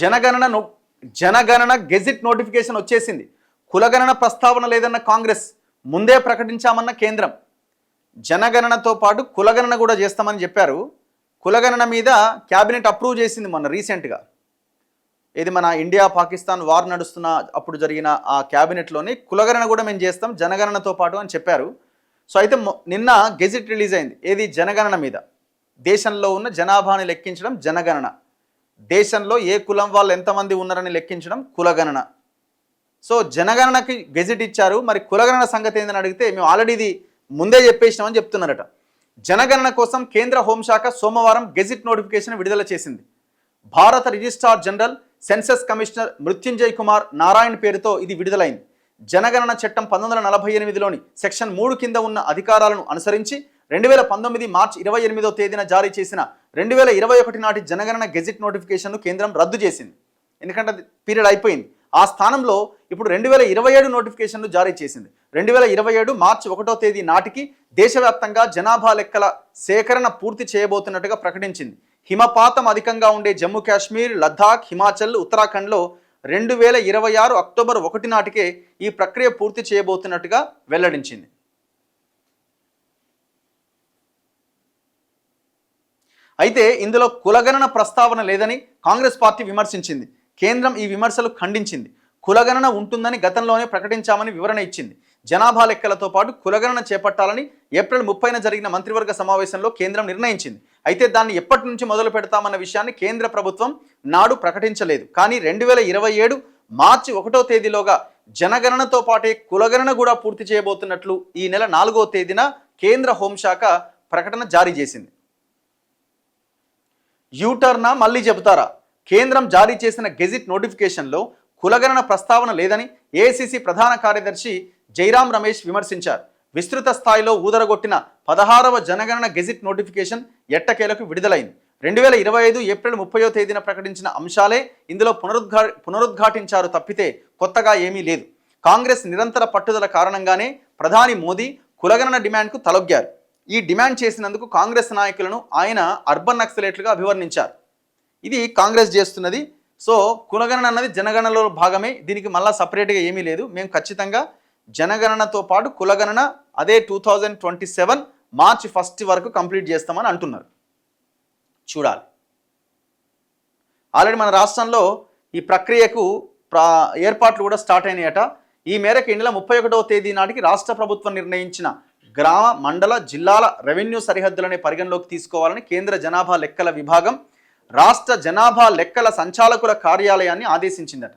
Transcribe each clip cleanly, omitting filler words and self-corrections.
జనగణన జనగణన gazette notification వచ్చేసింది. కులగణన ప్రస్తావన లేదన్న కాంగ్రెస్, ముందే ప్రకటించామన్న కేంద్రం. జనగణనతో పాటు కులగణన కూడా చేస్తామని చెప్పారు. కులగణన మీద క్యాబినెట్ అప్రూవ్ చేసింది మొన్న రీసెంట్గా. ఇది మన ఇండియా పాకిస్తాన్ వార్ నడుస్తున్న అప్పుడు జరిగిన ఆ క్యాబినెట్లోని కులగణన కూడా మేము చేస్తాం జనగణనతో పాటు అని చెప్పారు. సో అయితే నిన్న గెజిట్ రిలీజ్ అయింది. ఏది జనగణన మీద, దేశంలో ఉన్న జనాభాని లెక్కించడం జనగణన, దేశంలో ఏ కులం వాళ్ళు ఎంతమంది ఉన్నారని లెక్కించడం కులగణన. సో జనగణనకి గెజిట్ ఇచ్చారు. మరి కులగణన సంగతి ఏందని అడిగితే మేము ఆల్రెడీ ఇది ముందే చెప్పేసినామని చెప్తున్నారట. జనగణన కోసం కేంద్ర హోంశాఖ సోమవారం గెజిట్ నోటిఫికేషన్ విడుదల చేసింది. భారత registrar general census commissioner Mrutyunjay Kumar Narayan పేరుతో ఇది విడుదలైంది. జనగణన చట్టం 1948లోని సెక్షన్ 3 కింద ఉన్న అధికారాలను అనుసరించి 2019 మార్చి 28వ తేదీన జారీ చేసిన 2021 నాటి జనగణన గెజిట్ నోటిఫికేషన్ను కేంద్రం రద్దు చేసింది. ఎందుకంటే పీరియడ్ అయిపోయింది. ఆ స్థానంలో ఇప్పుడు 2027 నోటిఫికేషన్ను జారీ చేసింది. 2027 మార్చి 1వ తేదీ నాటికి దేశవ్యాప్తంగా జనాభా లెక్కల సేకరణ పూర్తి చేయబోతున్నట్టుగా ప్రకటించింది. హిమపాతం అధికంగా ఉండే జమ్మూ కాశ్మీర్, లద్దాఖ్, హిమాచల్, ఉత్తరాఖండ్లో 2026 అక్టోబర్ 1 నాటికే ఈ ప్రక్రియ పూర్తి చేయబోతున్నట్టుగా వెల్లడించింది. అయితే ఇందులో కులగణన ప్రస్తావన లేదని కాంగ్రెస్ పార్టీ విమర్శించింది. కేంద్రం ఈ విమర్శలు ఖండించింది. కులగణన ఉంటుందని గతంలోనే ప్రకటించామని వివరణ ఇచ్చింది. జనాభా లెక్కలతో పాటు కులగణన చేపట్టాలని ఏప్రిల్ 30న జరిగిన మంత్రివర్గ సమావేశంలో కేంద్రం నిర్ణయించింది. అయితే దాన్ని ఎప్పటి నుంచి మొదలు పెడతామన్న విషయాన్ని కేంద్ర ప్రభుత్వం నాడు ప్రకటించలేదు. కానీ 2027 మార్చి 1వ తేదీలోగా జనగణనతో పాటే కులగణన కూడా పూర్తి చేయబోతున్నట్లు ఈ నెల 4వ తేదీన కేంద్ర హోంశాఖ ప్రకటన జారీ చేసింది. యూటర్నా మళ్ళీ చెబుతారా? కేంద్రం జారీ చేసిన గెజిట్ నోటిఫికేషన్లో కులగణన ప్రస్తావన లేదని ఏఐసిసి ప్రధాన కార్యదర్శి జైరాం రమేష్ విమర్శించారు. విస్తృత స్థాయిలో ఊదరగొట్టిన 16వ జనగణన గెజిట్ నోటిఫికేషన్ ఎట్టకేలకు విడుదలైంది. 2025 ఏప్రిల్ 30వ తేదీన ప్రకటించిన అంశాలే ఇందులో పునరుద్ఘాటించారు తప్పితే కొత్తగా ఏమీ లేదు. కాంగ్రెస్ నిరంతర పట్టుదల కారణంగానే ప్రధాని మోదీ కులగణన డిమాండ్కు తలొగ్గారు. ఈ డిమాండ్ చేసినందుకు కాంగ్రెస్ నాయకులను ఆయన అర్బన్ నక్సలేట్లుగా అభివర్ణించారు. ఇది కాంగ్రెస్ చేస్తున్నది. సో కులగణన అన్నది జనగణనలో భాగమే, దీనికి మళ్ళీ సపరేట్గా ఏమీ లేదు. మేము ఖచ్చితంగా జనగణనతో పాటు కులగణన అదే 2027 మార్చి 1 వరకు కంప్లీట్ చేస్తామని అంటున్నారు. చూడాలి. ఆల్రెడీ మన రాష్ట్రంలో ఈ ప్రక్రియకు ఏర్పాట్లు కూడా స్టార్ట్ అయినాయట. ఈ మేరకు ఈ నెల 31వ తేదీ నాటికి రాష్ట్ర ప్రభుత్వం నిర్ణయించిన గ్రామ, మండల, జిల్లాల రెవెన్యూ సరిహద్దులనే పరిగణలోకి తీసుకోవాలని కేంద్ర జనాభా లెక్కల విభాగం రాష్ట్ర జనాభా లెక్కల సంచాలకుల కార్యాలయాన్ని ఆదేశించిందట.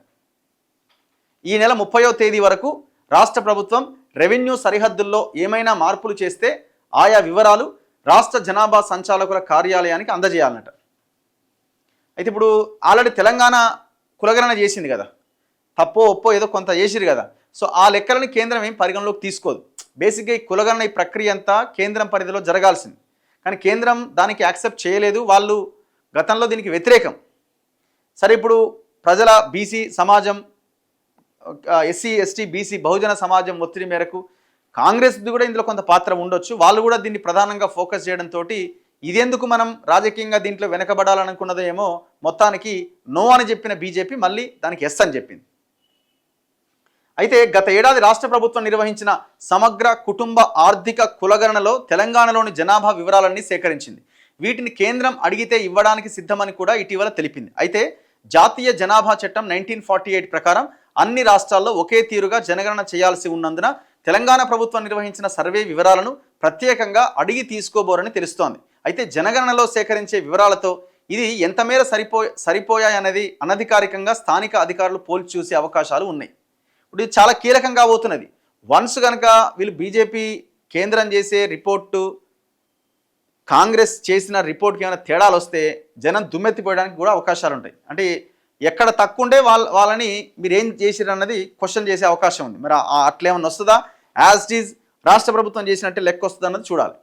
ఈ నెల 30వ తేదీ వరకు రాష్ట్ర ప్రభుత్వం రెవెన్యూ సరిహద్దుల్లో ఏమైనా మార్పులు చేస్తే ఆయా వివరాలు రాష్ట్ర జనాభా సంచాలకుల కార్యాలయానికి అందజేయాలన్నట. అయితే ఇప్పుడు ఆల్రెడీ తెలంగాణ కులగణన చేసింది కదా, తప్పో ఒప్పో ఏదో కొంత చేసిరు కదా. సో ఆ లెక్కలని కేంద్రం ఏం పరిగణలోకి తీసుకోదు. బేసిక్గా ఈ కులగణన ఈ ప్రక్రియ అంతా కేంద్రం పరిధిలో జరగాల్సింది. కానీ కేంద్రం దానికి యాక్సెప్ట్ చేయలేదు. వాళ్ళు గతంలో దీనికి వ్యతిరేకం. సరే, ఇప్పుడు ప్రజల బీసీ సమాజం, ఎస్సీ ఎస్టీ బీసీ బహుజన సమాజం ఒత్తిడి మేరకు కాంగ్రెస్ది కూడా ఇందులో కొంత పాత్ర ఉండొచ్చు. వాళ్ళు కూడా దీన్ని ప్రధానంగా ఫోకస్ చేయడంతో ఇదెందుకు మనం రాజకీయంగా దీంట్లో వెనకబడాలనుకున్నదో ఏమో, మొత్తానికి నో అని చెప్పిన బీజేపీ మళ్ళీ దానికి ఎస్ అని చెప్పింది. అయితే గత ఏడాది రాష్ట్ర ప్రభుత్వం నిర్వహించిన సమగ్ర కుటుంబ ఆర్థిక కులగణనలో తెలంగాణలోని జనాభా వివరాలన్నీ సేకరించింది. వీటిని కేంద్రం అడిగితే ఇవ్వడానికి సిద్ధమని కూడా ఇటీవల తెలిపింది. అయితే జాతీయ జనాభా చట్టం 1948 ప్రకారం అన్ని రాష్ట్రాల్లో ఒకే తీరుగా జనగణన చేయాల్సి ఉన్నందున తెలంగాణ ప్రభుత్వం నిర్వహించిన సర్వే వివరాలను ప్రత్యేకంగా అడిగి తీసుకోబోరని తెలుస్తోంది. అయితే జనగణనలో సేకరించే వివరాలతో ఇది ఎంత మేర సరిపోయాయనేది అనధికారికంగా స్థానిక అధికారులు పోల్చి చూసే అవకాశాలు ఉన్నాయి. ఇప్పుడు ఇది చాలా కీలకంగా పోతున్నది. వన్స్ కనుక వీళ్ళు బీజేపీ కేంద్రం చేసే రిపోర్టు కాంగ్రెస్ చేసిన రిపోర్ట్కి ఏమైనా తేడాలు వస్తే జనం దుమ్మెత్తిపోయడానికి కూడా అవకాశాలు ఉంటాయి. అంటే ఎక్కడ తక్కువ ఉంటే వాళ్ళని మీరు ఏం చేసిరు అన్నది క్వశ్చన్ చేసే అవకాశం ఉంది. మరి అట్లేమన్నా వస్తుందా? యాజ్ ఇట్ ఈజ్ రాష్ట్ర ప్రభుత్వం చేసినట్టే లెక్క వస్తుంది అన్నది చూడాలి.